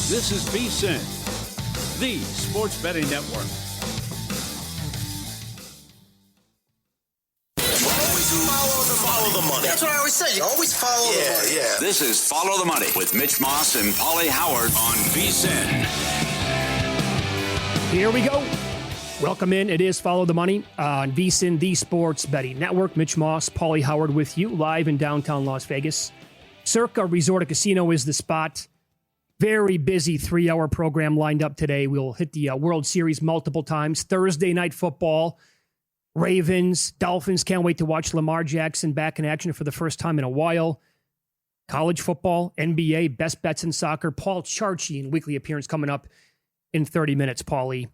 This is VSiN, the sports betting network. Follow the money. That's what I always say. You always follow the money. Yeah. This is Follow the Money with Mitch Moss and Pauly Howard on VSiN. Here we go. Welcome in. It is Follow the Money on VSiN, the sports betting network. Mitch Moss, Pauly Howard with you live in downtown Las Vegas. Circa Resort and Casino is the spot. Very busy 3-hour program lined up today. We'll hit the World Series multiple times. Thursday night football. Ravens, Dolphins, can't wait to watch Lamar Jackson back in action for the first time in a while. College football, NBA, best bets in soccer. Paul Charchian, weekly appearance coming up in 30 minutes, Pauly.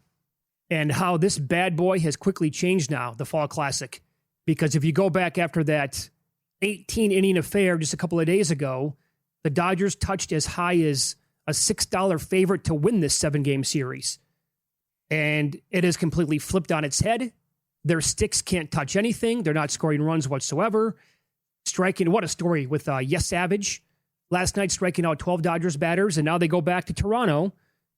And how this bad boy has quickly changed now, the Fall Classic. Because if you go back after that 18-inning affair just a couple of days ago, the Dodgers touched as high as a $6 favorite to win this 7-game series. And it has completely flipped on its head. Their sticks can't touch anything. They're not scoring runs whatsoever. Striking, what a story with Yes Savage. Last night striking out 12 Dodgers batters, and now they go back to Toronto.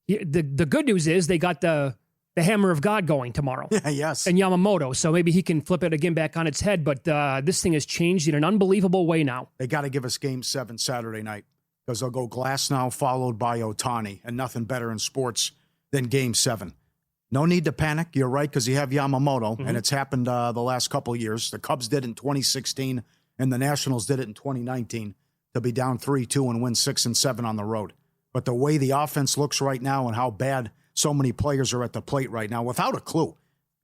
The good news is they got the hammer of God going tomorrow. Yeah, yes. And Yamamoto, so maybe he can flip it again back on its head. But this thing has changed in an unbelievable way now. They got to give us Game 7 Saturday night because they'll go Glass now followed by Ohtani, and nothing better in sports than Game 7. No need to panic. You're right, because you have Yamamoto, and it's happened the last couple of years. The Cubs did it in 2016, and the Nationals did it in 2019 to be down 3-2 and win 6 and 7 on the road. But the way the offense looks right now and how bad so many players are at the plate right now, without a clue,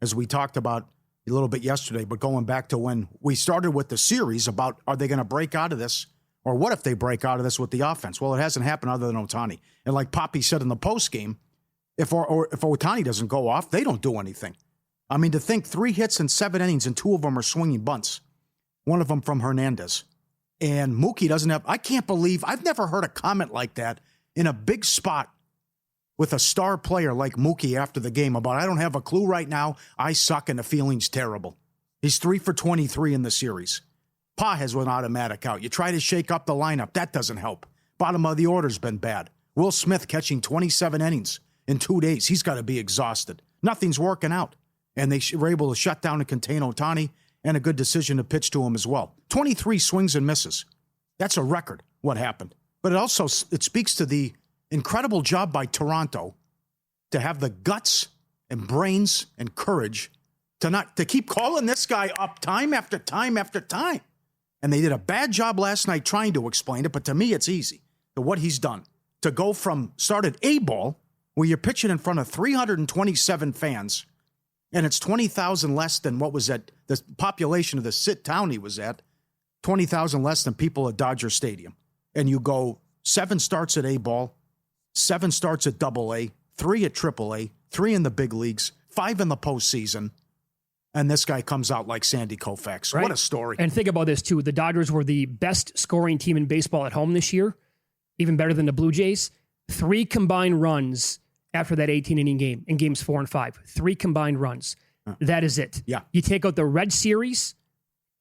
as we talked about a little bit yesterday, but going back to when we started with the series about are they going to break out of this, or what if they break out of this with the offense? Well, it hasn't happened other than Ohtani. And like Poppy said in the postgame, if Ohtani doesn't go off, they don't do anything. I mean, to think 3 hits in 7 innings and 2 of them are swinging bunts. One of them from Hernandez. And Mookie doesn't have, I can't believe, I've never heard a comment like that in a big spot with a star player like Mookie after the game about, I don't have a clue right now, I suck and the feeling's terrible. He's 3 for 23 in the series. Pa has an automatic out. You try to shake up the lineup, that doesn't help. Bottom of the order's been bad. Will Smith catching 27 innings. In 2 days, he's got to be exhausted. Nothing's working out. And they were able to shut down and contain Ohtani, and a good decision to pitch to him as well. 23 swings and misses. That's a record, what happened. But it speaks to the incredible job by Toronto to have the guts and brains and courage to keep calling this guy up time after time after time. And they did a bad job last night trying to explain it, but to me it's easy. To what he's done. To go from started A-ball, where you're pitching in front of 327 fans, and it's 20,000 less than what was at the population of the town he was at, 20,000 less than people at Dodger Stadium. And you go 7 starts at A-ball, 7 starts at AA, 3 at AAA, 3 in the big leagues, 5 in the postseason, and this guy comes out like Sandy Koufax. Right? What a story. And think about this, too. The Dodgers were the best scoring team in baseball at home this year, even better than the Blue Jays. 3 combined runs after that 18-inning game in games 4 and 5. 3 combined runs. That is it. Yeah. You take out the Red Series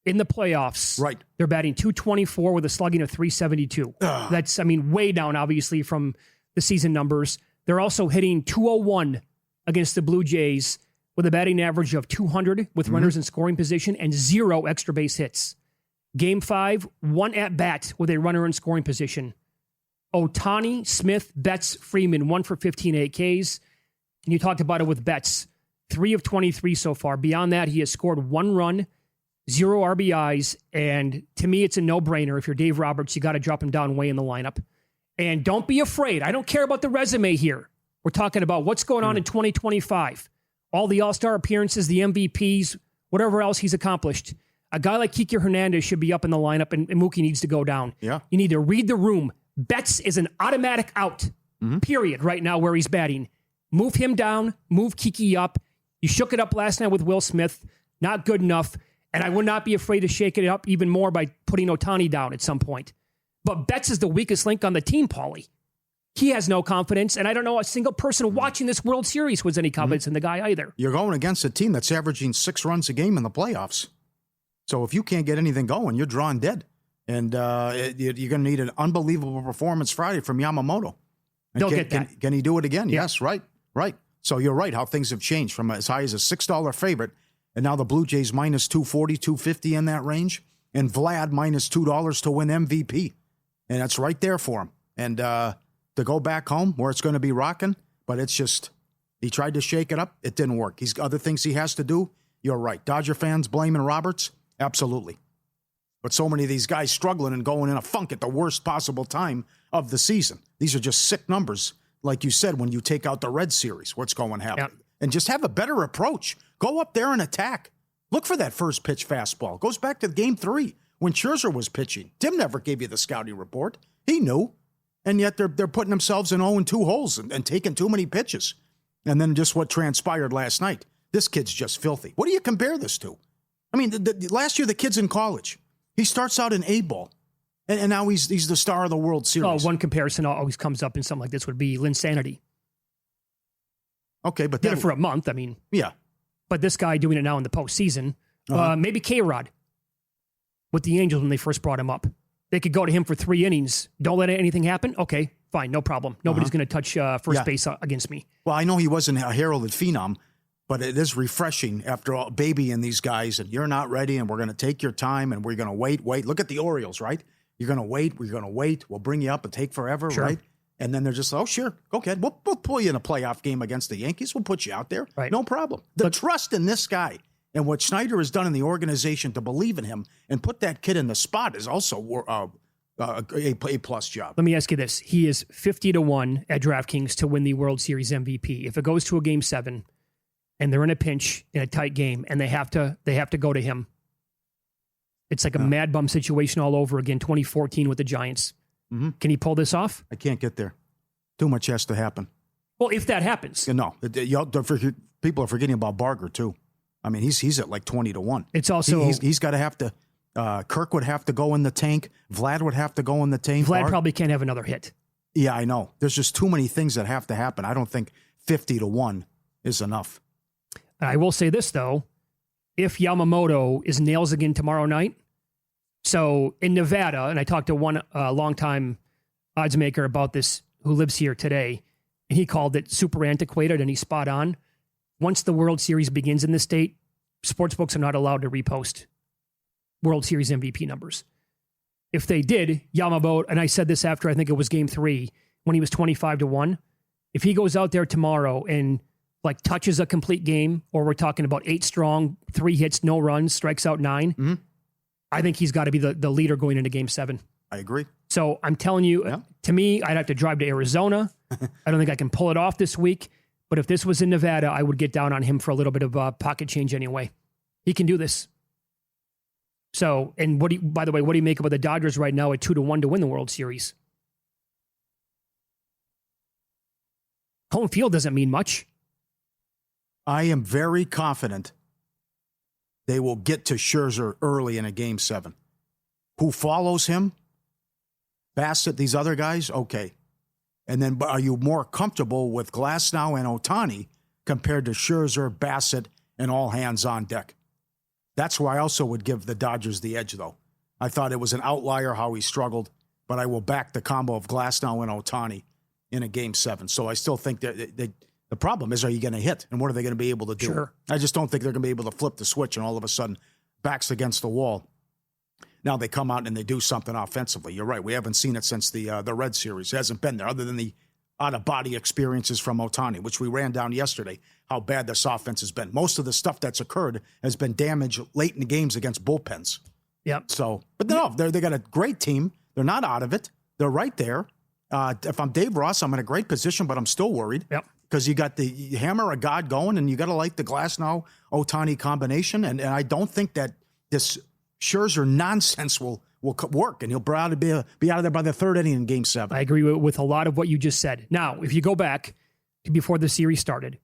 in the playoffs. Right. They're batting .224 with a slugging of .372. That's, way down, obviously, from the season numbers. They're also hitting .201 against the Blue Jays with a batting average of .200 with runners in scoring position and 0 extra base hits. Game 5, 1 at-bat with a runner in scoring position. Ohtani, Smith, Betts, Freeman, 1 for 15 AKs. And you talked about it with Betts. 3 of 23 so far. Beyond that, he has scored 1 run, 0 RBIs. And to me, it's a no-brainer. If you're Dave Roberts, you got to drop him down way in the lineup. And don't be afraid. I don't care about the resume here. We're talking about what's going on in 2025. All the All-Star appearances, the MVPs, whatever else he's accomplished. A guy like Kike Hernandez should be up in the lineup, and Mookie needs to go down. Yeah. You need to read the room. Betts is an automatic out, period, right now where he's batting. Move him down, move Kike up. You shook it up last night with Will Smith. Not good enough. And I would not be afraid to shake it up even more by putting Ohtani down at some point. But Betts is the weakest link on the team, Pauly. He has no confidence, and I don't know a single person watching this World Series was any confidence in the guy either. You're going against a team that's averaging 6 runs a game in the playoffs. So if you can't get anything going, you're drawing dead. And you're going to need an unbelievable performance Friday from Yamamoto. And They'll get that. Can he do it again? Yeah. Yes, right. So you're right how things have changed from as high as a $6 favorite, and now the Blue Jays minus 240, 250 in that range, and Vlad minus $2 to win MVP. And that's right there for him. And to go back home where it's going to be rocking, but it's just, he tried to shake it up. It didn't work. He's other things he has to do. You're right. Dodger fans blaming Roberts? Absolutely. But so many of these guys struggling and going in a funk at the worst possible time of the season. These are just sick numbers. Like you said, when you take out the Red Series, what's going to happen? Yep. And just have a better approach. Go up there and attack. Look for that first pitch fastball. Goes back to Game 3 when Scherzer was pitching. Tim never gave you the scouting report. He knew. And yet they're putting themselves in 0-2 holes and taking too many pitches. And then just what transpired last night. This kid's just filthy. What do you compare this to? I mean, last year the kid's in college. He starts out in A-ball. And now he's the star of the World Series. One comparison always comes up in something like this would be Linsanity. Okay, but Did it for a month, I mean. Yeah. But this guy doing it now in the postseason. Maybe K-Rod with the Angels when they first brought him up. They could go to him for 3 innings. Don't let anything happen? Okay, fine, no problem. Nobody's going to touch first base against me. Well, I know he wasn't a heralded phenom, but it is refreshing after all, baby and these guys, and you're not ready, and we're going to take your time, and we're going to wait. Look at the Orioles, right? You're going to wait. We're going to wait. We'll bring you up and take forever, Sure. right? And then they're just, oh, sure, go ahead. We'll pull you in a playoff game against the Yankees. We'll put you out there. Right. No problem. The trust in this guy and what Schneider has done in the organization to believe in him and put that kid in the spot is also a plus job. Let me ask you this. He is 50-1 at DraftKings to win the World Series MVP. If it goes to a Game 7 and they're in a pinch in a tight game and they have to go to him, it's like a mad bum situation all over again, 2014 with the Giants. Mm-hmm. Can he pull this off? I can't get there. Too much has to happen. Well, if that happens. No, people are forgetting about Barger, too. I mean, he's at like 20-1. It's also... He's got to have to... Kirk would have to go in the tank. Vlad would have to go in the tank. Vlad probably can't have another hit. Yeah, I know. There's just too many things that have to happen. I don't think 50-1 is enough. I will say this, though. If Yamamoto is nails again tomorrow night, so in Nevada, and I talked to one longtime odds maker about this who lives here today, and he called it super antiquated, and he's spot on. Once the World Series begins in this state, sportsbooks are not allowed to repost World Series MVP numbers. If they did, Yamamoto, and I said this after I think it was Game 3, when he was 25-1, if he goes out there tomorrow and like touches a complete game, or we're talking about 8 strong, 3 hits, no runs, strikes out 9, I think he's got to be the leader going into Game 7. I agree. So I'm telling you, to me, I'd have to drive to Arizona. I don't think I can pull it off this week. But if this was in Nevada, I would get down on him for a little bit of pocket change anyway. He can do this. So, and by the way, what do you make about the Dodgers right now at 2-1 to win the World Series? Home field doesn't mean much. I am very confident they will get to Scherzer early in a Game 7. Who follows him? Bassett, these other guys? Okay. And then are you more comfortable with Glasnow and Ohtani compared to Scherzer, Bassett, and all hands on deck? That's where I also would give the Dodgers the edge, though. I thought it was an outlier how he struggled, but I will back the combo of Glasnow and Ohtani in a Game 7. So I still think that the problem is, are you going to hit? And what are they going to be able to do? Sure. I just don't think they're going to be able to flip the switch and all of a sudden backs against the wall. Now they come out and they do something offensively. You're right. We haven't seen it since the Red Series. It hasn't been there other than the out-of-body experiences from Ohtani, which we ran down yesterday, how bad this offense has been. Most of the stuff that's occurred has been damage late in the games against bullpens. Yep. So, but no, they got a great team. They're not out of it. They're right there. If I'm Dave Ross, I'm in a great position, but I'm still worried. Yep. Because you got the hammer of God going, and you got to like the Glasnow-Ohtani combination, and I don't think that this Scherzer nonsense will work, and he'll probably be out of there by the 3rd inning in Game 7. I agree with a lot of what you just said. Now, if you go back to before the series started,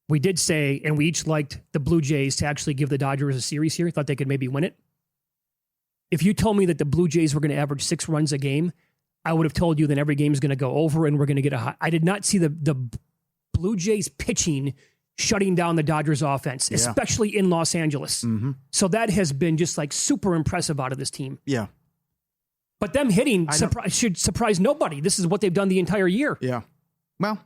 we did say, and we each liked the Blue Jays to actually give the Dodgers a series here, thought they could maybe win it. If you told me that the Blue Jays were going to average 6 runs a game, I would have told you that every game is going to go over and we're going to get a high. I did not see the Blue Jays pitching shutting down the Dodgers offense, especially in Los Angeles. Mm-hmm. So that has been just like super impressive out of this team. Yeah. But them hitting should surprise nobody. This is what they've done the entire year. Yeah. Well,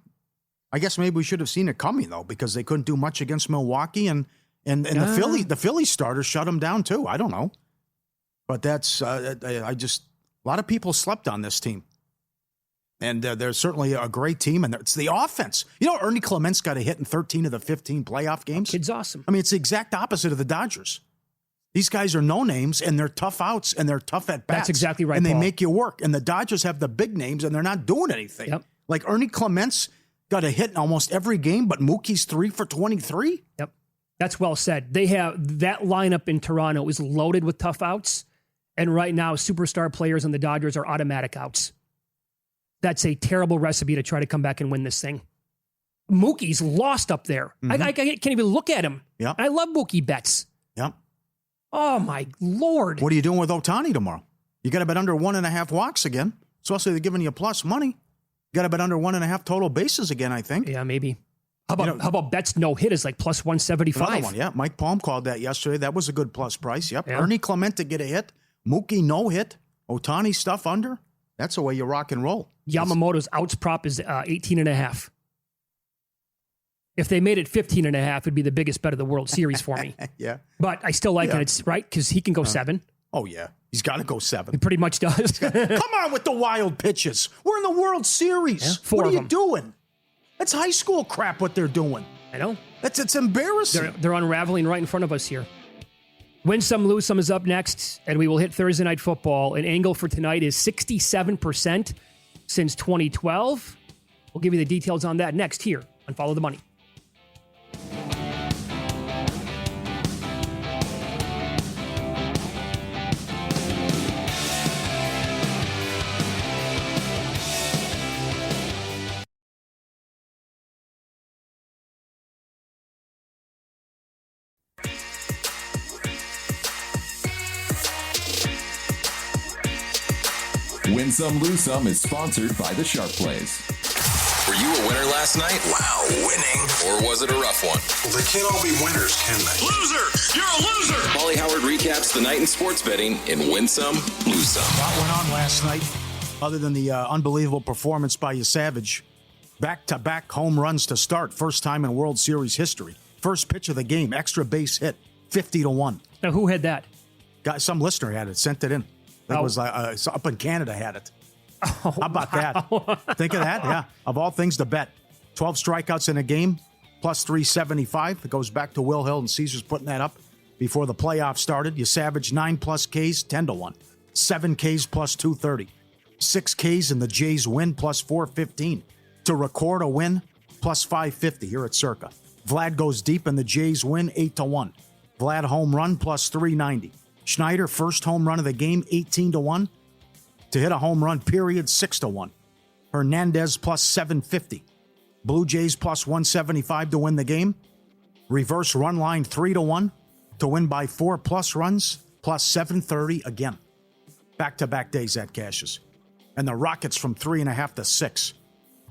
I guess maybe we should have seen it coming, though, because they couldn't do much against Milwaukee, and the Philly starters shut them down, too. I don't know. But that's, a lot of people slept on this team. And they're certainly a great team, and it's the offense. You know, Ernie Clement's got a hit in 13 of the 15 playoff games. Kid's awesome. I mean, it's the exact opposite of the Dodgers. These guys are no names, and they're tough outs, and they're tough at bats. That's exactly right, and they Paul. make you work. And the Dodgers have the big names, and they're not doing anything. Yep. Like Ernie Clement's got a hit in almost every game, but Mookie's 3 for 23. Yep. That's well said. They have that lineup in Toronto is loaded with tough outs. And right now, superstar players on the Dodgers are automatic outs. That's a terrible recipe to try to come back and win this thing. Mookie's lost up there. Mm-hmm. I can't even look at him. Yep. I love Mookie Betts. Yep. Oh, my Lord. What are you doing with Ohtani tomorrow? You got to bet under 1.5 walks again. Especially they're giving you plus money. You got to bet under 1.5 total bases again, I think. Yeah, maybe. How about Betts no hit is like plus 175? Another one, yeah. Mike Palm called that yesterday. That was a good plus price. Yep. Yeah. Ernie Clement to get a hit. Mookie no hit. Ohtani stuff under. That's the way you rock and roll. Yamamoto's outs prop is 18.5. If they made it 15.5, it'd be the biggest bet of the World Series for me. Yeah. But I still like it. It's right because he can go 7. Oh, yeah. He's got to go 7. He pretty much does. Come on with the wild pitches. We're in the World Series. Yeah, 4 what are of you them. doing? That's high school crap what they're doing. I know. It's embarrassing. They're unraveling right in front of us here. Win some, lose some is up next, and we will hit Thursday Night Football. An angle for tonight is 67% since 2012. We'll give you the details on that next here on Follow the Money. Win Some, Lose Some is sponsored by the Sharp Plays. Were you a winner last night? Wow, winning. Or was it a rough one? Well, they can't all be winners, can they? Loser! You're a loser! Pauly Howard recaps the night in sports betting in Win Some, Lose Some. A lot went on last night, other than the unbelievable performance by you Savage. Back-to-back home runs to start, first time in World Series history. First pitch of the game, extra base hit, 50-1. Now, who had that? Some listener had it, sent it in. It was up in Canada had it. How about that? Think of that? Yeah. Of all things to bet. 12 strikeouts in a game, plus 375. It goes back to Will Hill and Caesars putting that up before the playoffs started. You Savage 9+ Ks, 10-1. 7 Ks plus 230. 6 Ks in the Jays win, plus 415. To record a win, plus 550 here at Circa. Vlad goes deep in the Jays win, 8-1. Vlad home run, plus 390. Schneider, first home run of the game, 18-1. To hit a home run, period, 6-1. Hernandez, plus 750. Blue Jays, plus 175 to win the game. Reverse run line, 3-1. To win by 4+ runs, plus 730 again. Back-to-back days that cashes. And the Rockets from 3.5 to 6.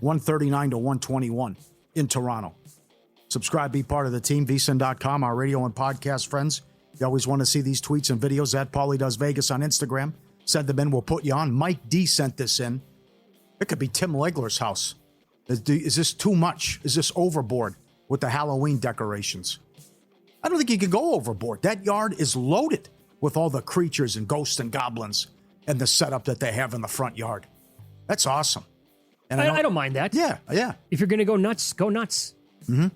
139 to 121 in Toronto. Subscribe, be part of the team, vsin.com, our radio and podcast friends. You always want to see these tweets and videos at Pauly Does Vegas on Instagram. Send them in, we'll put you on. Mike D sent this in. It could be Tim Legler's house. Is this too much? Is this overboard with the Halloween decorations? I don't think you can go overboard. That yard is loaded with all the creatures and ghosts and goblins and the setup that they have in the front yard. That's awesome. And I don't mind that. Yeah. If you're going to go nuts, go nuts. Mm-hmm.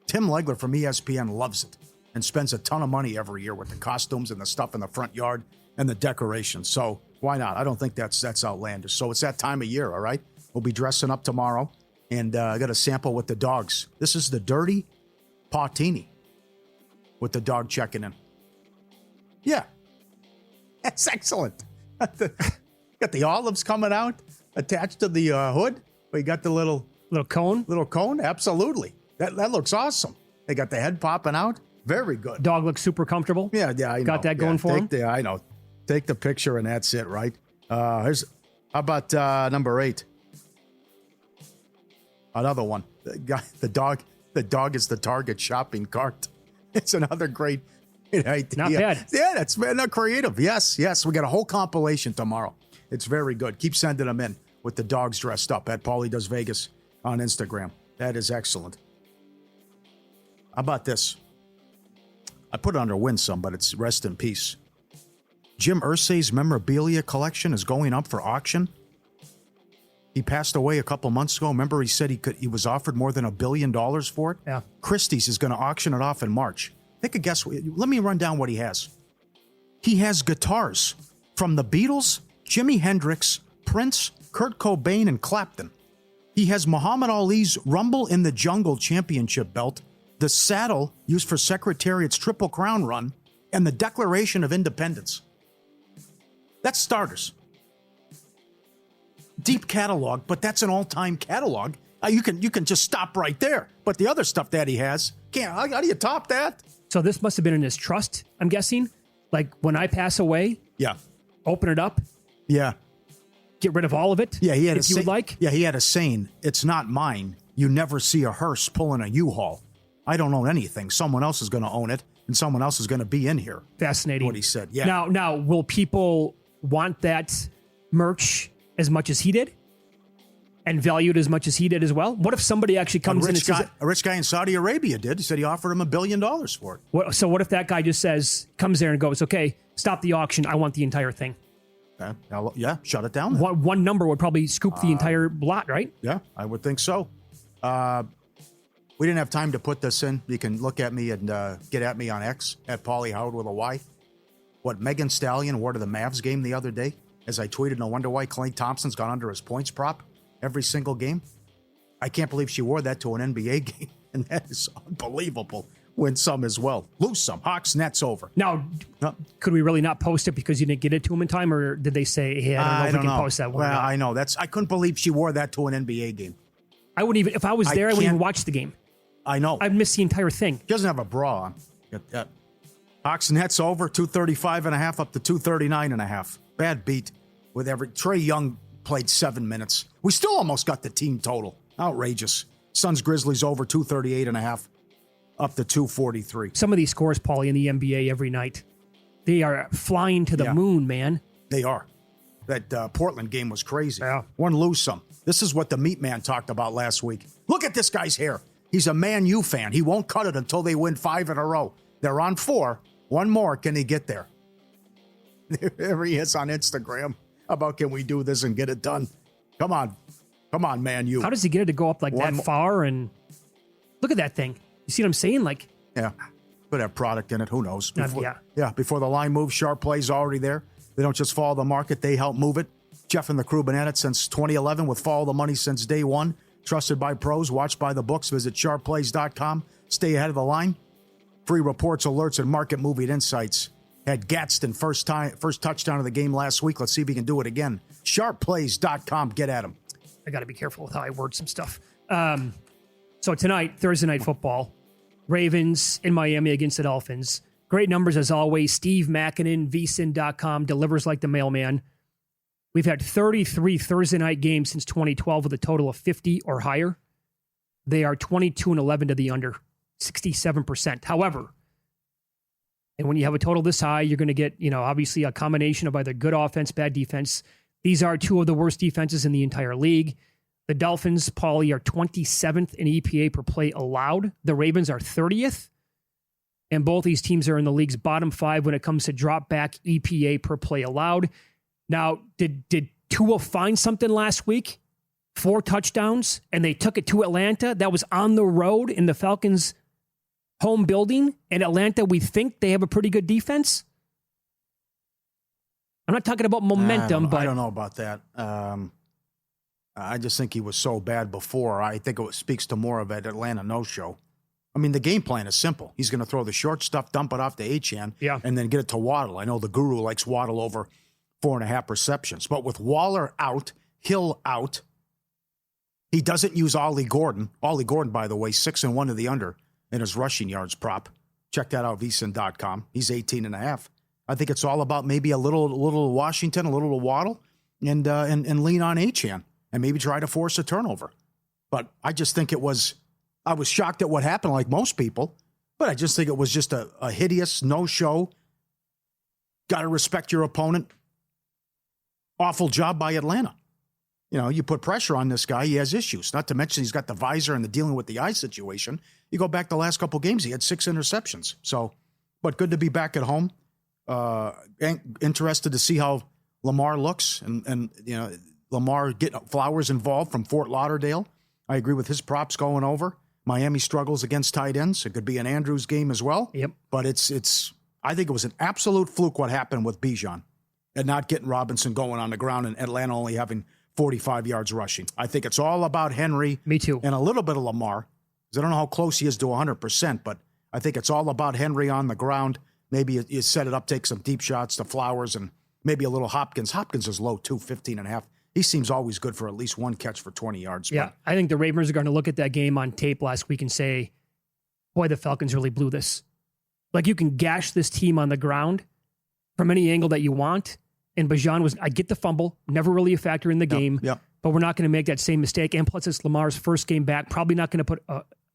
Tim Legler from ESPN loves it and spends a ton of money every year with the costumes and the stuff in the front yard and the decorations. So why not? I don't think that's outlandish. So it's that time of year, all right? We'll be dressing up tomorrow, and I got a sample with the dogs. This is the Dirty Pautini with the dog checking in. Yeah. That's excellent. Got the olives coming out attached to the hood. We got the little cone. Little cone, absolutely. That looks awesome. They got the head popping out. Very good. Dog looks super comfortable. Yeah, I know. Got that going for him? I know. Take the picture and that's it, right? How about number 8? Another one. The dog is the Target shopping cart. It's another great idea. Not bad. Yeah, that's not creative. Yes. We got a whole compilation tomorrow. It's very good. Keep sending them in. with the dogs dressed up at Pauly Does Vegas on Instagram. That is excellent. How about this? I put it under win some, but it's rest in peace. Jim Irsay's memorabilia collection is going up for auction. He passed away a couple months ago. Remember, he said he was offered more than $1 billion for it? Yeah. Christie's is going to auction it off in March. Take a guess. Let me run down what he has. He has guitars from the Beatles, Jimi Hendrix, Prince, Kurt Cobain, and Clapton. He has Muhammad Ali's Rumble in the Jungle Championship belt, the saddle used for Secretariat's Triple Crown run, and the Declaration of Independence. That's starters. Deep catalog, but that's an all-time catalog. You can just stop right there. But the other stuff that he has, how do you top that? So this must have been in his trust, I'm guessing. Like when I pass away, Yeah. open it up, Yeah. get rid of all of it. Yeah, he had if you would like. Yeah, he had a saying, "It's not mine. You never see a hearse pulling a U-Haul. I don't own anything. Someone else is going to own it, and someone else is going to be in here." Fascinating. What he said. Yeah. Now, will people want that merch as much as he did? And valued as much as he did as well? What if somebody actually comes in and says... A rich guy in Saudi Arabia did. He said he offered him $1 billion for it. So what if that guy just comes there and goes, okay, stop the auction. I want the entire thing. Yeah, shut it down. One number would probably scoop the entire lot, right? Yeah, I would think so. We didn't have time to put this in. You can look at me and get at me on X, at Pauly Howard with a Y. What Megan Stallion wore to the Mavs game the other day, as I tweeted, no wonder why Klay Thompson's gone under his points prop every single game. I can't believe she wore that to an NBA game, and that is unbelievable. Win some as well. Lose some. Hawks, Nets over. Now, could we really not post it because you didn't get it to him in time, or did they say, hey, I don't know if we can post that one? Well, I know. I couldn't believe she wore that to an NBA game. I wouldn't even, if I was there, I wouldn't even watch the game. I know. I'd miss the entire thing. She doesn't have a bra on. Hawks, Nets over, 235.5 up to 239.5. Bad beat with Trey Young played 7 minutes. We still almost got the team total. Outrageous. Suns Grizzlies over 238.5 up to 243. Some of these scores, Pauly, in the NBA every night, they are flying to the moon, man. They are. That Portland game was crazy. Yeah. One lose some. This is what the Meat Man talked about last week. Look at this guy's hair. He's a Man U fan. He won't cut it until they win 5 in a row. They're on 4. One more. Can he get there? There he is on Instagram. How about can we do this and get it done? Come on. Come on, Man U. How does he get it to go up like that far? And look at that thing. You see what I'm saying? Like, yeah. Could have product in it. Who knows? Yeah. Before the line moves, Sharp Play's already there. They don't just follow the market. They help move it. Jeff and the crew been at it since 2011 with Follow the Money since day one. Trusted by pros, watched by the books. Visit sharpplays.com. Stay ahead of the line. Free reports, alerts, and market moving insights. Had Gadsden first touchdown of the game last week. Let's see if he can do it again. Sharpplays.com. Get at him. I got to be careful with how I word some stuff. So tonight, Thursday Night Football, Ravens in Miami against the Dolphins. Great numbers as always. Steve Makinen, vsin.com, delivers like the mailman. We've had 33 Thursday night games since 2012 with a total of 50 or higher. They are 22-11 to the under, 67%. However, and when you have a total this high, you're going to get, obviously a combination of either good offense, bad defense. These are two of the worst defenses in the entire league. The Dolphins, Pauly, are 27th in EPA per play allowed. The Ravens are 30th. And both these teams are in the league's bottom 5 when it comes to drop back EPA per play allowed. Now, did Tua find something last week? 4 touchdowns, and they took it to Atlanta. That was on the road in the Falcons' home building. And Atlanta, we think they have a pretty good defense. I'm not talking about momentum, but I don't know about that. I just think he was so bad before. I think it speaks to more of an Atlanta no-show. I mean, the game plan is simple. He's going to throw the short stuff, dump it off to Charchian, and then get it to Waddle. I know the guru likes Waddle over 4.5 receptions. But with Waller out, Hill out, he doesn't use Ollie Gordon. Ollie Gordon, by the way, 6-1 to the under in his rushing yards prop. Check that out, vsin.com. He's 18.5. I think it's all about maybe a little Washington, a little Waddle, and lean on Charchian and maybe try to force a turnover. But I just think I was shocked at what happened, like most people, but I just think it was just a hideous no-show. Got to respect your opponent. Awful job by Atlanta. you put pressure on this guy, he has issues. Not to mention he's got the visor and the dealing with the eye situation. You go back the last couple games, he had 6 interceptions. So, but good to be back at home. Interested to see how Lamar looks, and Lamar getting Flowers involved from Fort Lauderdale. I agree with his props going over. Miami struggles against tight ends. It could be an Andrews game as well. Yep. But it's. I think it was an absolute fluke what happened with Bijan and not getting Robinson going on the ground, and Atlanta only having 45 yards rushing. I think it's all about Henry. Me too. And a little bit of Lamar, because I don't know how close he is to 100%, but I think it's all about Henry on the ground. Maybe you set it up, take some deep shots to Flowers, and maybe a little Hopkins. Hopkins is low, too, 15.5. He seems always good for at least one catch for 20 yards. Yeah, I think the Ravens are going to look at that game on tape last week and say, boy, the Falcons really blew this. Like, you can gash this team on the ground from any angle that you want. And Bijan I get the fumble, never really a factor in the game, but we're not going to make that same mistake. And plus, it's Lamar's first game back. Probably not going to put,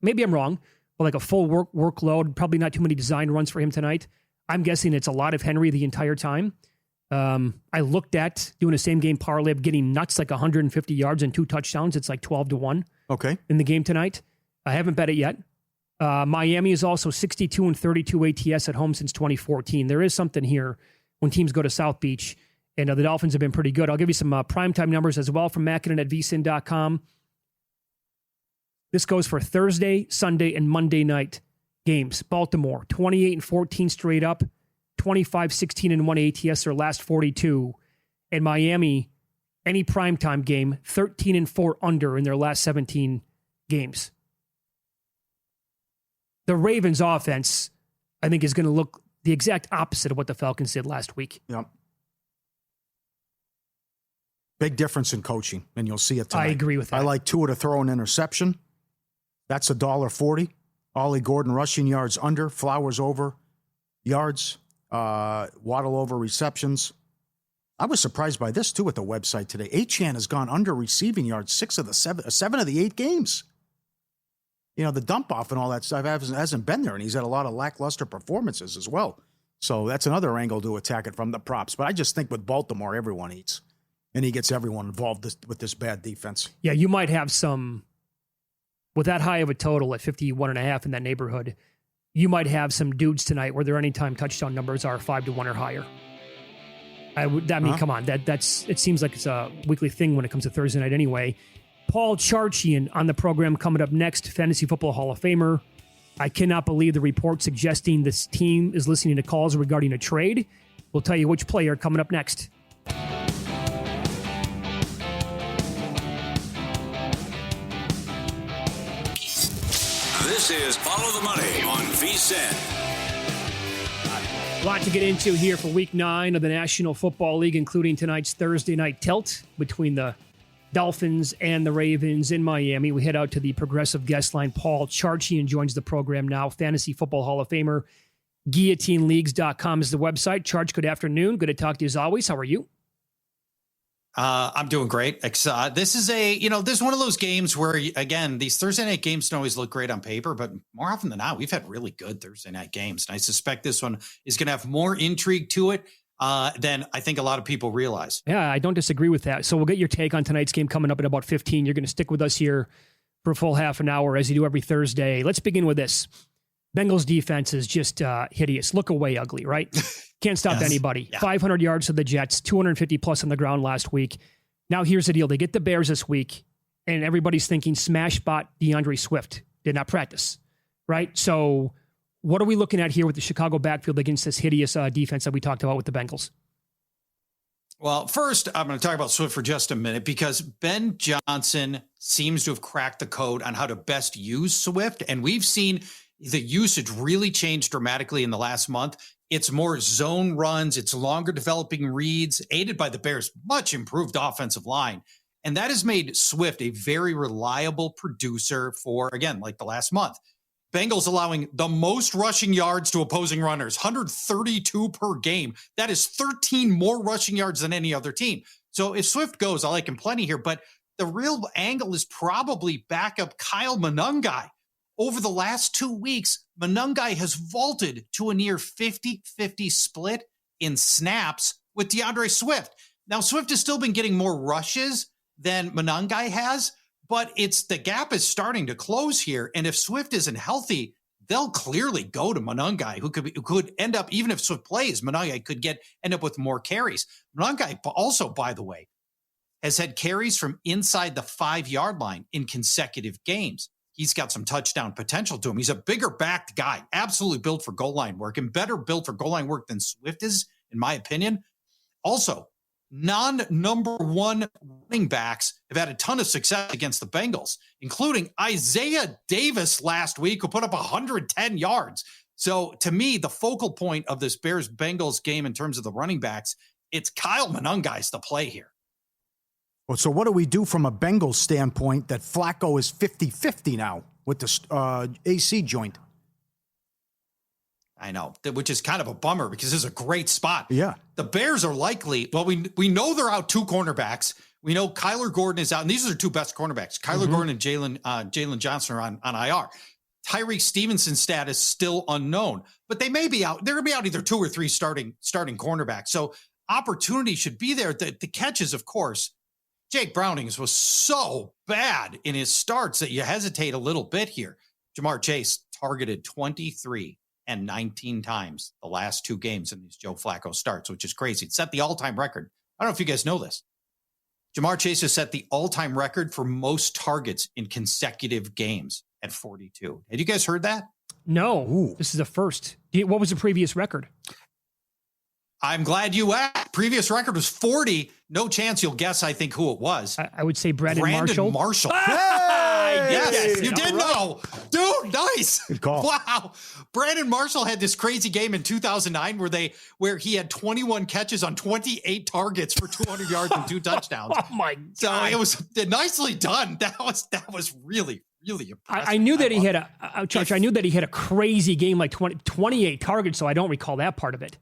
maybe I'm wrong, but like a full workload, probably not too many design runs for him tonight. I'm guessing it's a lot of Henry the entire time. I looked at doing a same game parlay of getting nuts, like 150 yards and 2 touchdowns. It's like 12-1 in the game tonight. I haven't bet it yet. Miami is also 62-32 ATS at home since 2014. There is something here when teams go to South Beach, and the Dolphins have been pretty good. I'll give you some primetime numbers as well from Mackinnon at vsin.com. This goes for Thursday, Sunday, and Monday night games. Baltimore, 28-14 straight up, 25-16-1 ATS their last 42. And Miami, any primetime game, 13-4 under in their last 17 games. The Ravens offense, I think, is going to look the exact opposite of what the Falcons did last week. Yep. Big difference in coaching, and you'll see it tonight. I agree with that. I like Tua to throw an interception. That's $1.40. Ollie Gordon rushing yards under, Flowers over yards, Waddle over receptions. I was surprised by this, too, at the website today. Charchian has gone under receiving yards 7 of the 8 games. The dump off and all that stuff hasn't been there, and he's had a lot of lackluster performances as well. So that's another angle to attack it from the props. But I just think with Baltimore, everyone eats, and he gets everyone involved with this bad defense. Yeah, you might have some, with that high of a total at 51.5 in that neighborhood, you might have some dudes tonight where their anytime touchdown numbers are 5-1 or higher. Come on, it seems like it's a weekly thing when it comes to Thursday night anyway. Paul Charchian on the program coming up next, Fantasy Football Hall of Famer. I cannot believe the report suggesting this team is listening to calls regarding a trade. We'll tell you which player coming up next. This is Follow the Money on VSiN. A lot to get into here for Week 9 of the National Football League, including tonight's Thursday night tilt between the Dolphins and the Ravens in Miami. We head out to the progressive guest line. Paul Charchian joins the program now, Fantasy Football Hall of Famer. GuillotineLeagues.com is the website. Charge, good afternoon. Good to talk to you as always. How are you? I'm doing great. This is one of those games where, again, these Thursday night games don't always look great on paper, but more often than not, we've had really good Thursday night games. And I suspect this one is going to have more intrigue to it than I think a lot of people realize. Yeah, I don't disagree with that. So we'll get your take on tonight's game coming up at about 15. You're going to stick with us here for a full half an hour as you do every Thursday. Let's begin with this. Bengals defense is just hideous. Look away ugly, right? Can't stop anybody. Yeah. 500 yards to the Jets, 250 plus on the ground last week. Now here's the deal. They get the Bears this week, and everybody's thinking smash bot DeAndre Swift did not practice, right? So what are we looking at here with the Chicago backfield against this hideous defense that we talked about with the Bengals? Well, first, I'm going to talk about Swift for just a minute because Ben Johnson seems to have cracked the code on how to best use Swift, and we've seen the usage really change dramatically in the last month. It's more zone runs. It's longer developing reads, aided by the Bears' much improved offensive line. And that has made Swift a very reliable producer for, again, like the last month. Bengals allowing the most rushing yards to opposing runners, 132 per game. That is 13 more rushing yards than any other team. So if Swift goes, I like him plenty here. But the real angle is probably backup Kyle Monangai. Over the last 2 weeks, Monangai has vaulted to a near 50-50 split in snaps with DeAndre Swift. Now, Swift has still been getting more rushes than Monangai has, but the gap is starting to close here. And if Swift isn't healthy, they'll clearly go to Monangai, who could end up, even if Swift plays, Monangai could end up with more carries. Monangai also, by the way, has had carries from inside the 5-yard line in consecutive games. He's got some touchdown potential to him. He's a bigger backed guy, absolutely built for goal line work, and better built for goal line work than Swift is, in my opinion. Also, non-number one running backs have had a ton of success against the Bengals, including Isaiah Davis last week, who put up 110 yards. So to me, the focal point of this Bears-Bengals game in terms of the running backs, it's Kyle Monangai's the play here. Well, so what do we do from a Bengals standpoint that Flacco is 50-50 now with the AC joint? I know, which is kind of a bummer because this is a great spot. Yeah. The Bears are likely, well, we know they're out 2 cornerbacks. We know Kyler Gordon is out, and these are 2 best cornerbacks. Kyler Gordon and Jalen Johnson are on IR. Tyreek Stevenson's status still unknown, but they may be out. They're going to be out either 2 or 3 starting cornerbacks. So opportunity should be there. The catches, of course, Jake Browning's was so bad in his starts that you hesitate a little bit here. Jamar Chase targeted 23 and 19 times the last 2 games in these Joe Flacco starts, which is crazy. It set the all-time record. I don't know if you guys know this. Jamar Chase has set the all-time record for most targets in consecutive games at 42. Had you guys heard that? No. Ooh. This is the first. What was the previous record? I'm glad you asked. Previous record was 40. No chance you'll guess, I think, who it was. I would say Brandon Marshall. Hey! Yes, you did know. Dude, nice. Good call. Wow. Brandon Marshall had this crazy game in 2009 where he had 21 catches on 28 targets for 200 yards and 2 touchdowns. Oh, my God. So it was nicely done. That was really, really impressive. I knew that he had I knew that he had a crazy game, like 28 targets, so I don't recall that part of it.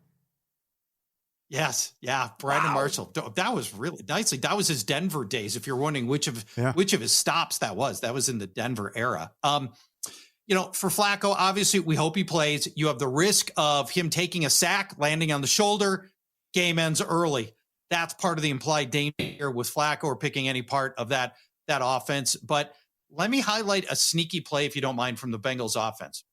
Yes. Yeah. Brandon Marshall. That was really nicely. That was his Denver days. If you're wondering which of his stops that was in the Denver era. For Flacco, obviously we hope he plays. You have the risk of him taking a sack, landing on the shoulder, game ends early. That's part of the implied danger with Flacco or picking any part of that offense. But let me highlight a sneaky play, if you don't mind, from the Bengals offense.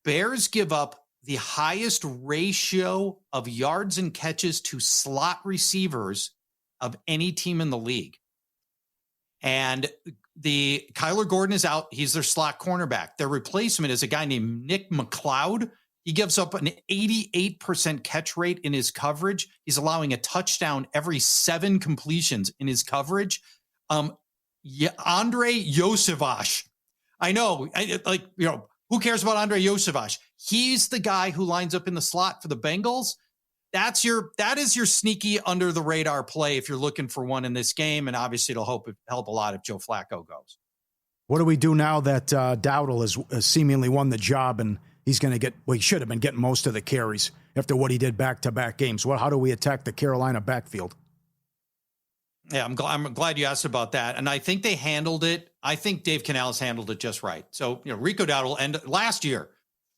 Bears give up the highest ratio of yards and catches to slot receivers of any team in the league. And the Kyler Gordon is out. He's their slot cornerback. Their replacement is a guy named Nick McLeod. He gives up an 88% catch rate in his coverage. He's allowing a touchdown every 7 completions in his coverage. Andre Yosevich. I know, who cares about Andre Yosevich? He's the guy who lines up in the slot for the Bengals. That is your sneaky under the radar play if you're looking for one in this game. And obviously it'll help a lot if Joe Flacco goes. What do we do now that Dowdle has seemingly won the job and he's going to get, he should have been getting most of the carries after what he did back-to-back games? How do we attack the Carolina backfield? Yeah, I'm glad you asked about that. And I think they handled it. I think Dave Canales handled it just right. So, Rico Dowdle, and last year,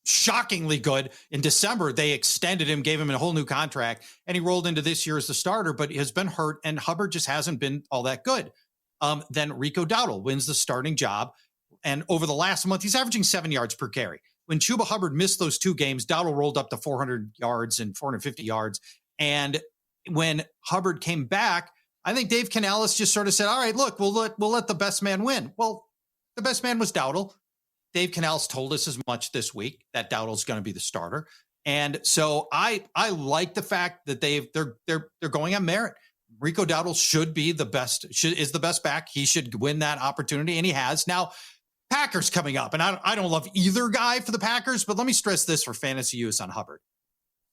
shockingly good. In December, they extended him, gave him a whole new contract, and he rolled into this year as the starter, but he has been hurt, and Hubbard just hasn't been all that good. Then Rico Dowdle wins the starting job, and over the last month, he's averaging 7 yards per carry. When Chuba Hubbard missed those 2 games, Dowdle rolled up to 400 yards and 450 yards, and when Hubbard came back, I think Dave Canales just sort of said, all right, look, we'll let the best man win. Well, the best man was Dowdle. Dave Canales told us as much this week that Dowdle's going to be the starter. And so I like the fact that they're going on merit. Rico Dowdle should be is the best back. He should win that opportunity, and he has. Now, Packers coming up, and I don't love either guy for the Packers, but let me stress this for fantasy use on Hubbard.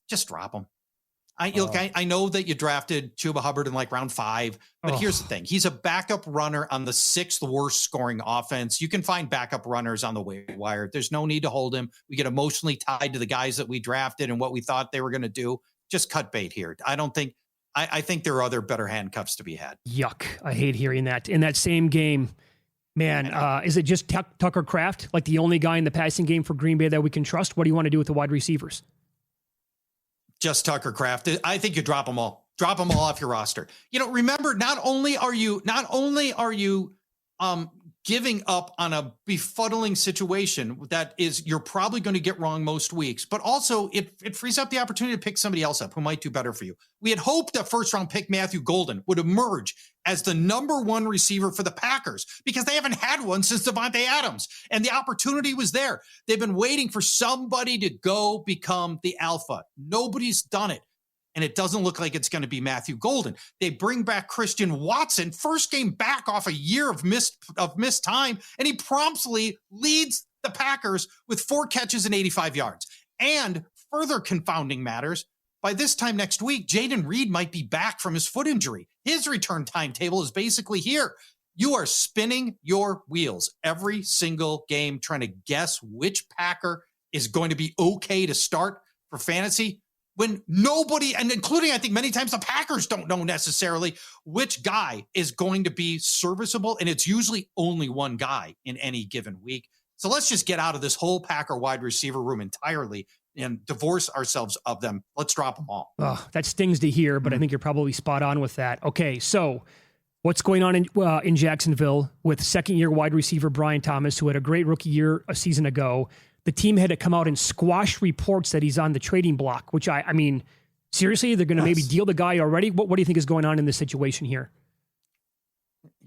Just drop him. I know that you drafted Chuba Hubbard in like round 5, but here's the thing. He's a backup runner on the 6th worst scoring offense. You can find backup runners on the waiver wire. There's no need to hold him. We get emotionally tied to the guys that we drafted and what we thought they were going to do. Just cut bait here. I think there are other better handcuffs to be had. Yuck. I hate hearing that. In that same game, man, is it just Tucker Kraft, like the only guy in the passing game for Green Bay that we can trust? What do you want to do with the wide receivers? Just Tucker Kraft. I think you drop them all. Drop them all off your roster. Remember, not only are you giving up on a befuddling situation that is you're probably going to get wrong most weeks, but also it frees up the opportunity to pick somebody else up who might do better for you. We had hoped that first-round pick Matthew Golden would emerge as the number one receiver for the Packers because they haven't had one since Devontae Adams, and the opportunity was there. They've been waiting for somebody to go become the alpha. Nobody's done it. And it doesn't look like it's going to be Matthew Golden. They bring back Christian Watson, first game back off a year of missed time, and he promptly leads the Packers with 4 catches and 85 yards. And further confounding matters, by this time next week, Jaden Reed might be back from his foot injury. His return timetable is basically here. You are spinning your wheels every single game trying to guess which Packer is going to be okay to start for fantasy, when nobody, and including I think many times the Packers, don't know necessarily which guy is going to be serviceable, and it's usually only one guy in any given week. So let's just get out of this whole Packer wide receiver room entirely and divorce ourselves of them. Let's drop them all. Oh, that stings to hear, but I think you're probably spot on with that. Okay, so what's going on in Jacksonville with second-year wide receiver Brian Thomas, who had a great rookie year a season ago? The team had to come out and squash reports that he's on the trading block, which I mean, seriously, they're going to maybe deal the guy already? What do you think is going on in this situation here?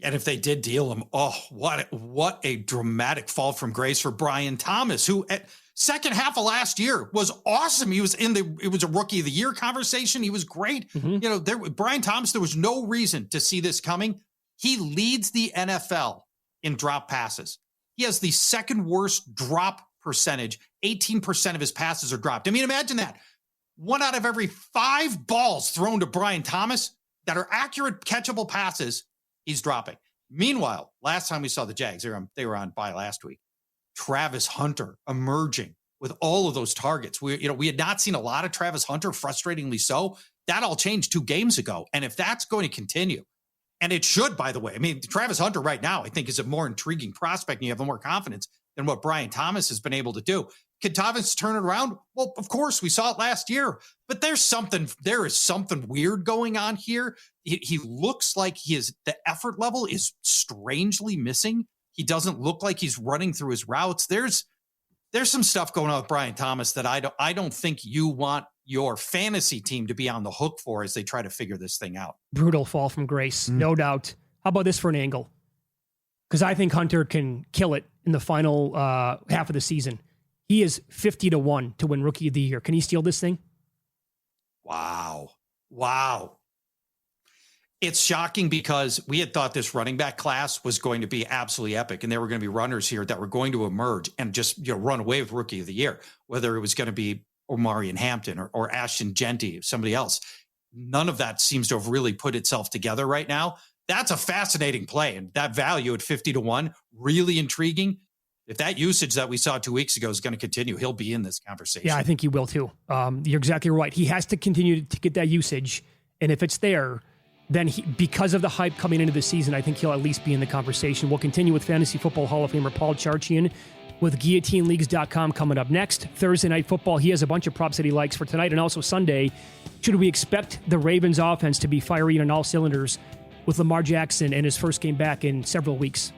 And if they did deal him, what a dramatic fall from grace for Brian Thomas, who at second half of last year was awesome. He was it was a rookie of the year conversation. He was great. Mm-hmm. Brian Thomas, there was no reason to see this coming. He leads the NFL in drop passes. He has the second worst drop percentage. 18% of his passes are dropped. I mean, imagine that. 1 out of every 5 balls thrown to Brian Thomas that are accurate, catchable passes, he's dropping. Meanwhile, last time we saw the Jags, they were on bye last week. Travis Hunter emerging with all of those targets. We had not seen a lot of Travis Hunter, frustratingly so. That all changed 2 games ago. And if that's going to continue, and it should, by the way, I mean, Travis Hunter right now, I think, is a more intriguing prospect, and you have more confidence than what Brian Thomas has been able to do. Can Thomas turn it around? Well, of course, we saw it last year, but there is something weird going on here. He looks like the effort level is strangely missing. He doesn't look like he's running through his routes. There's some stuff going on with Brian Thomas that I don't think you want your fantasy team to be on the hook for as they try to figure this thing out. Brutal fall from grace, no doubt. How about this for an angle? Because I think Hunter can kill it in the final half of the season. He is 50-1 to win Rookie of the Year. Can he steal this thing? Wow. It's shocking because we had thought this running back class was going to be absolutely epic, and there were going to be runners here that were going to emerge and just run away with Rookie of the Year, whether it was going to be Omarion Hampton or Ashton Genty, somebody else. None of that seems to have really put itself together right now. That's a fascinating play, and that value at 50-1, really intriguing. If that usage that we saw 2 weeks ago is going to continue, he'll be in this conversation. Yeah, I think he will too. You're exactly right. He has to continue to get that usage, and if it's there, then because of the hype coming into the season, I think he'll at least be in the conversation. We'll continue with Fantasy Football Hall of Famer Paul Charchian with GuillotineLeagues.com coming up next. Thursday Night Football, he has a bunch of props that he likes for tonight and also Sunday. Should we expect the Ravens offense to be firing on all cylinders with Lamar Jackson and his first game back in several weeks?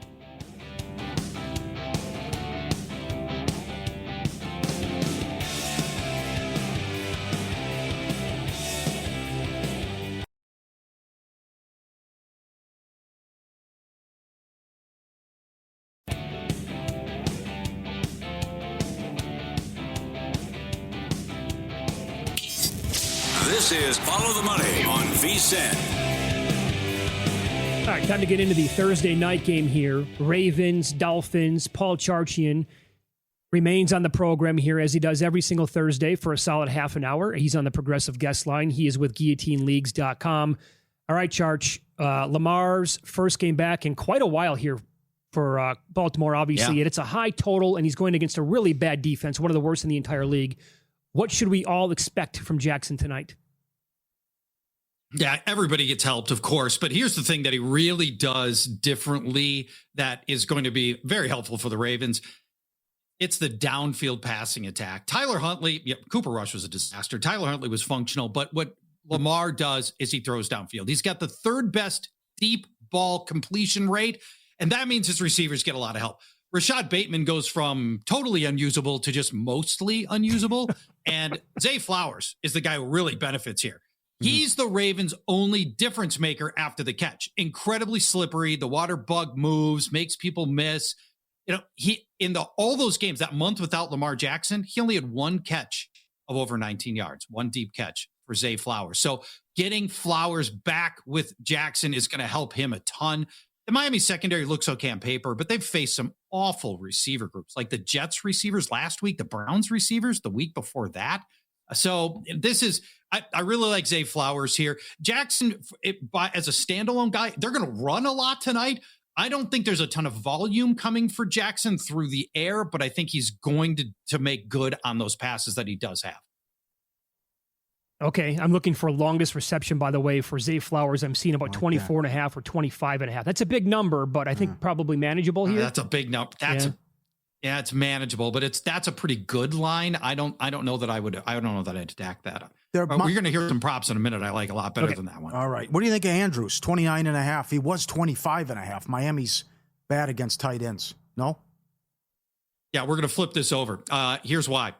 This is Follow the Money on VSiN. All right, time to get into the Thursday night game here. Ravens, Dolphins. Paul Charchian remains on the program here as he does every single Thursday for a solid half an hour. He's on the Progressive Guest Line. He is with GuillotineLeagues.com. All right, Charch, Lamar's first game back in quite a while here for Baltimore, obviously. Yeah. And it's a high total, and he's going against a really bad defense, one of the worst in the entire league. What should we all expect from Jackson tonight? Yeah, everybody gets helped, of course. But here's the thing that he really does differently that is going to be very helpful for the Ravens. It's the downfield passing attack. Tyler Huntley, Cooper Rush was a disaster. Tyler Huntley was functional. But what Lamar does is he throws downfield. He's got the third best deep ball completion rate, and that means his receivers get a lot of help. Rashad Bateman goes from totally unusable to just mostly unusable, and Zay Flowers is the guy who really benefits here. He's the Ravens' only difference maker after the catch. Incredibly slippery. The water bug moves, makes people miss. He all those games, that month without Lamar Jackson, he only had one catch of over 19 yards, one deep catch for Zay Flowers. So getting Flowers back with Jackson is going to help him a ton. The Miami secondary looks okay on paper, but they've faced some awful receiver groups, like the Jets receivers last week, the Browns receivers the week before that. So this is, I really like Zay Flowers here. Jackson, as a standalone guy, they're going to run a lot tonight. I don't think there's a ton of volume coming for Jackson through the air, but I think he's going to make good on those passes that he does have. Okay, I'm looking for longest reception, by the way, for Zay Flowers. I'm seeing about 24 and a half or 25 and a half. That's a big number, but I think probably manageable here. That's a big number. Yeah, it's manageable, but that's a pretty good line. I don't know that I'd stack that. We're going to hear some props in a minute. I like a lot better than that one. All right. What do you think of Andrews? 29 and a half. He was 25 and a half. Miami's bad against tight ends. No? Yeah, we're going to flip this over. Here's why.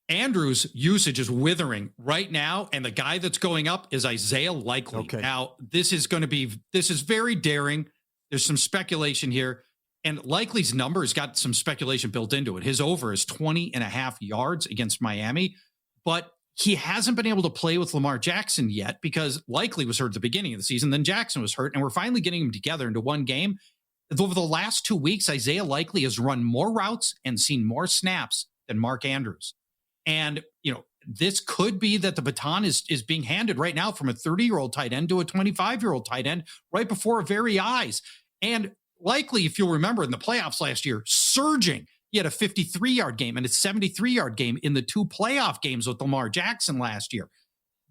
Andrews' usage is withering right now, and the guy that's going up is Isaiah Likely. Okay. Now, this is very daring. There's some speculation here. And Likely's number has got some speculation built into it. His over is 20 and a half yards against Miami, but he hasn't been able to play with Lamar Jackson yet because Likely was hurt at the beginning of the season. Then Jackson was hurt, and we're finally getting them together into one game. Over the last 2 weeks, Isaiah Likely has run more routes and seen more snaps than Mark Andrews. And, this could be that the baton is being handed right now from a 30-year-old tight end to a 25-year-old tight end right before our very eyes. And Likely, if you'll remember in the playoffs last year, surging. He had a 53-yard game and a 73-yard game in the two playoff games with Lamar Jackson last year.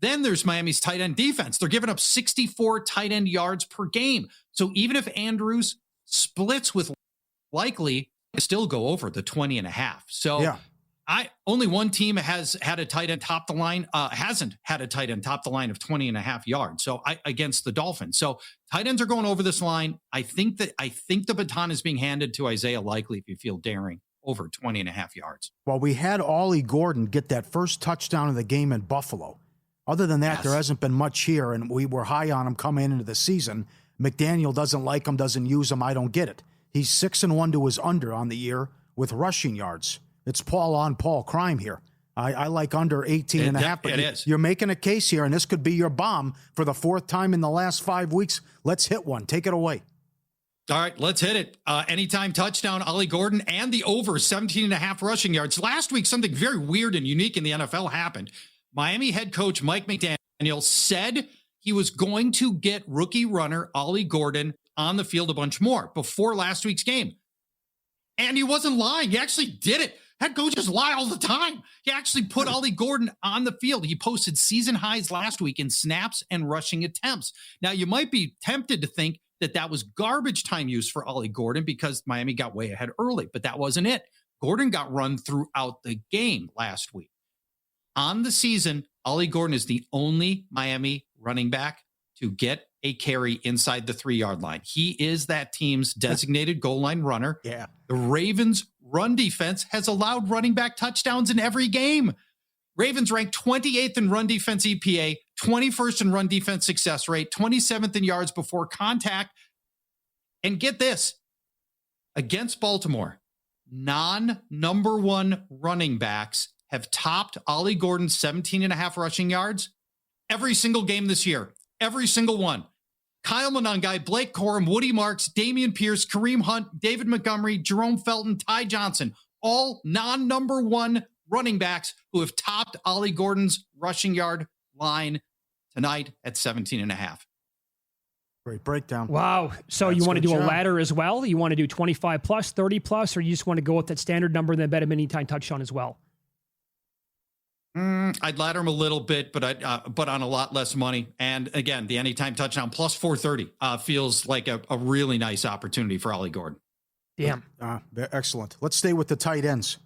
Then there's Miami's tight end defense. They're giving up 64 tight end yards per game. So even if Andrews splits with Likely, still go over the 20 and a half. So yeah. Only one team has had a tight end top the line, hasn't had a tight end top the line of 20 and a half yards. So against the Dolphins. So tight ends are going over this line. I think the baton is being handed to Isaiah Likely, if you feel daring, over 20 and a half yards. Well, we had Ollie Gordon get that first touchdown of the game in Buffalo. Other than that, there hasn't been much here, and we were high on him coming into the season. McDaniel doesn't like him, doesn't use him. I don't get it. He's 6-1 to his under on the year with rushing yards. It's Paul on Paul crime here. I like under 18 and a half. But it is. You're making a case here, and this could be your bomb for the fourth time in the last 5 weeks. Let's hit one. Take it away. All right, let's hit it. Anytime touchdown, Ollie Gordon, and the over 17 and a half rushing yards. Last week, something very weird and unique in the NFL happened. Miami head coach Mike McDaniel said he was going to get rookie runner Ollie Gordon on the field a bunch more before last week's game. And he wasn't lying. He actually did it. Head coaches lie all the time. He actually put Ollie Gordon on the field. He posted season highs last week in snaps and rushing attempts. Now, you might be tempted to think that was garbage time use for Ollie Gordon because Miami got way ahead early, but that wasn't it. Gordon got run throughout the game last week. On the season, Ollie Gordon is the only Miami running back to get a carry inside the 3-yard line. He is that team's designated goal line runner. Yeah. The Ravens' run defense has allowed running back touchdowns in every game. Ravens ranked 28th in run defense EPA, 21st in run defense success rate, 27th in yards before contact. And get this, against Baltimore, non-number one running backs have topped Ollie Gordon's 17 and a half rushing yards every single game this year. Every single one. Kyle Monangai, Blake Corum, Woody Marks, Damian Pierce, Kareem Hunt, David Montgomery, Jerome Felton, Ty Johnson, all non-number one running backs who have topped Ollie Gordon's rushing yard line tonight at 17 and a half. Great breakdown. Wow. So you want to do a ladder as well? You want to do 25 plus, 30 plus, or you just want to go with that standard number and then bet him anytime touchdown as well? I'd ladder him a little bit, but on a lot less money. And again, the anytime touchdown plus 430 feels like a really nice opportunity for Ollie Gordon. Damn. Excellent. Let's stay with the tight ends.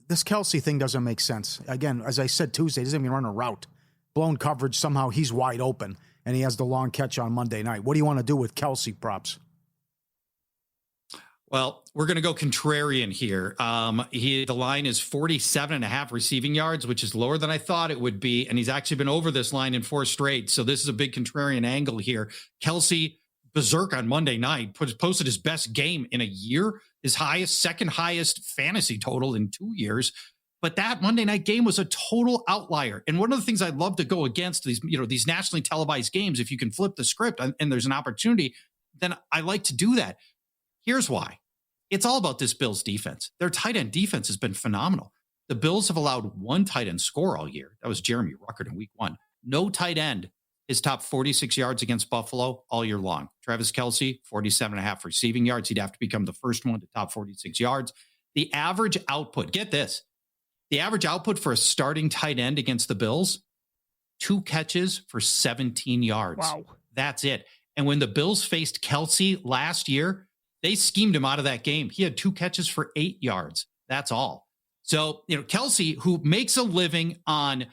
This Kelsey thing doesn't make sense. Again, as I said Tuesday, he doesn't even run a route. blown coverage. Somehow he's wide open, and he has the long catch on Monday night. What do you want to do with Kelsey props? Well, we're going to go contrarian here. The line is 47.5 receiving yards, which is lower than I thought it would be. And he's actually been over this line in 4 straight. So this is a big contrarian angle here. Kelsey berserk on Monday night, posted his best game in a year, his second highest fantasy total in 2 years. But that Monday night game was a total outlier. And one of the things I'd love to go against these nationally televised games, if you can flip the script and there's an opportunity, then I like to do that. Here's why. It's all about this Bills defense. Their tight end defense has been phenomenal. The Bills have allowed one tight end score all year. That was Jeremy Ruckert in week 1. No tight end is top 46 yards against Buffalo all year long. Travis Kelce, 47.5 receiving yards. He'd have to become the first one to top 46 yards. The average output, get this, the average output for a starting tight end against the Bills, 2 catches for 17 yards. Wow. That's it. And when the Bills faced Kelce last year, they schemed him out of that game. He had 2 catches for 8 yards. That's all. So, Kelce, who makes a living on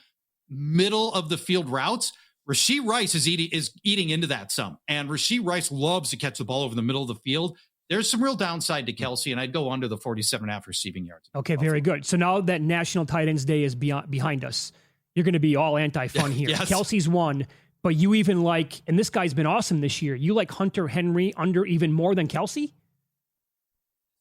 middle of the field routes, Rashee Rice is eating into that some. And Rashee Rice loves to catch the ball over the middle of the field. There's some real downside to Kelce, and I'd go under the 47.5 receiving yards. Okay, very good. So now that National Tight Ends Day is behind us, you're going to be all anti-fun here. Yes. Kelce's won, but you even like, and this guy's been awesome this year, you like Hunter Henry under even more than Kelce?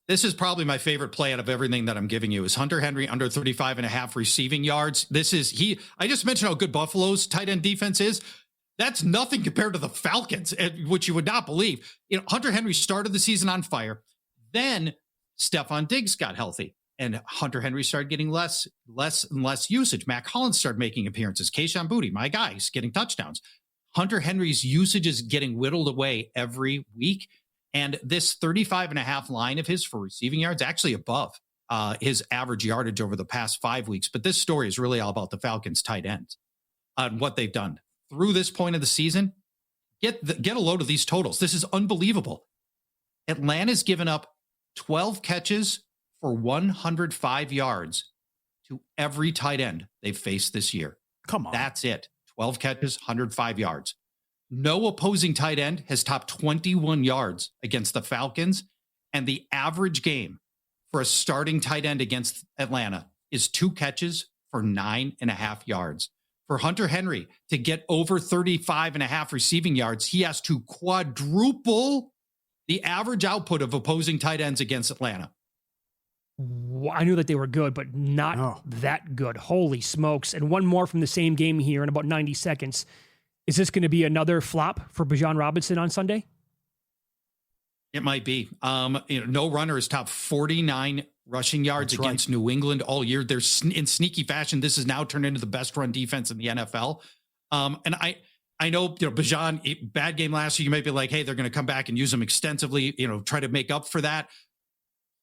This is probably my favorite play out of everything that I'm giving you is Hunter Henry under 35.5 receiving yards. I just mentioned how good Buffalo's tight end defense is. That's nothing compared to the Falcons, which you would not believe. Hunter Henry started the season on fire. Then Stephon Diggs got healthy and Hunter Henry started getting less and less usage. Mac Hollins started making appearances. Kayshon Boutte, my guy, is getting touchdowns. Hunter Henry's usage is getting whittled away every week. And this 35.5 line of his for receiving yards, actually above his average yardage over the past 5 weeks. But this story is really all about the Falcons tight ends and what they've done through this point of the season. Get a load of these totals. This is unbelievable. Atlanta's given up 12 catches for 105 yards to every tight end they've faced this year. Come on. That's it. 12 catches, 105 yards. No opposing tight end has topped 21 yards against the Falcons, and the average game for a starting tight end against Atlanta is 2 catches for 9.5 yards. For Hunter Henry to get over 35.5 receiving yards, he has to quadruple the average output of opposing tight ends against Atlanta. I knew that they were good, but not that good. Holy smokes. And one more from the same game here in about 90 seconds. Is this going to be another flop for Bijan Robinson on Sunday? It might be. No runner has topped 49 rushing yards against New England all year. There's in sneaky fashion. This has now turned into the best run defense in the NFL. And I know, Bijan, bad game last year. You might be like, hey, they're going to come back and use him extensively, try to make up for that.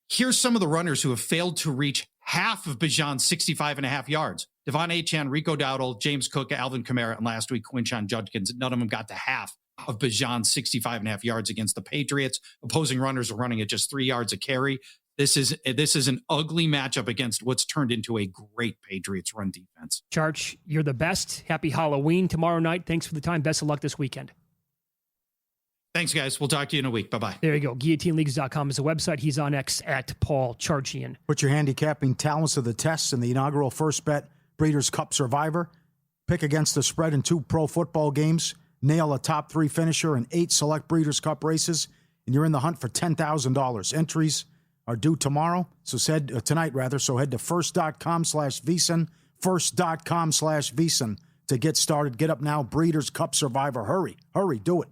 Here's some of the runners who have failed to reach half of Bijan's 65.5 yards. Devon Achane, Rico Dowdle, James Cook, Alvin Kamara, and last week, Quinshon Judkins. None of them got to half of Bijan's 65.5 yards against the Patriots. Opposing runners are running at just 3 yards a carry. This is an ugly matchup against what's turned into a great Patriots run defense. Charch, you're the best. Happy Halloween tomorrow night. Thanks for the time. Best of luck this weekend. Thanks, guys. We'll talk to you in a week. Bye-bye. There you go. GuillotineLeagues.com is the website. He's on X at Paul Charchian. Put your handicapping talents to the test in the inaugural First Bet Breeders' Cup Survivor. Pick against the spread in 2 pro football games. Nail a top 3 finisher in 8 select Breeders' Cup races. And you're in the hunt for $10,000. Entries are due tomorrow. So head to first.com/VSiN. First.com/VSiN to get started. Get up now. Breeders' Cup Survivor. Hurry, do it.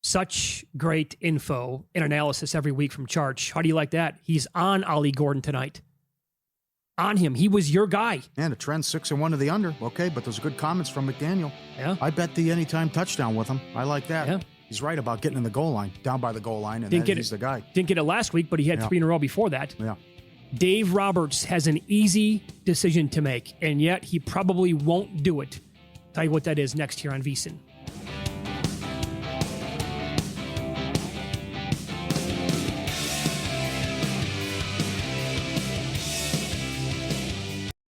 Such great info and analysis every week from Charch. How do you like that? He's on Ollie Gordon tonight. On him. He was your guy. And a trend 6-1 to the under. Okay, but those good comments from McDaniel. Yeah. I bet the anytime touchdown with him. I like that. Yeah. He's right about getting in the goal line, down by the goal line, and he's the guy. Didn't get it last week, but he had 3 in a row before that. Yeah. Dave Roberts has an easy decision to make, and yet he probably won't do it. Tell you what that is next here on VSiN.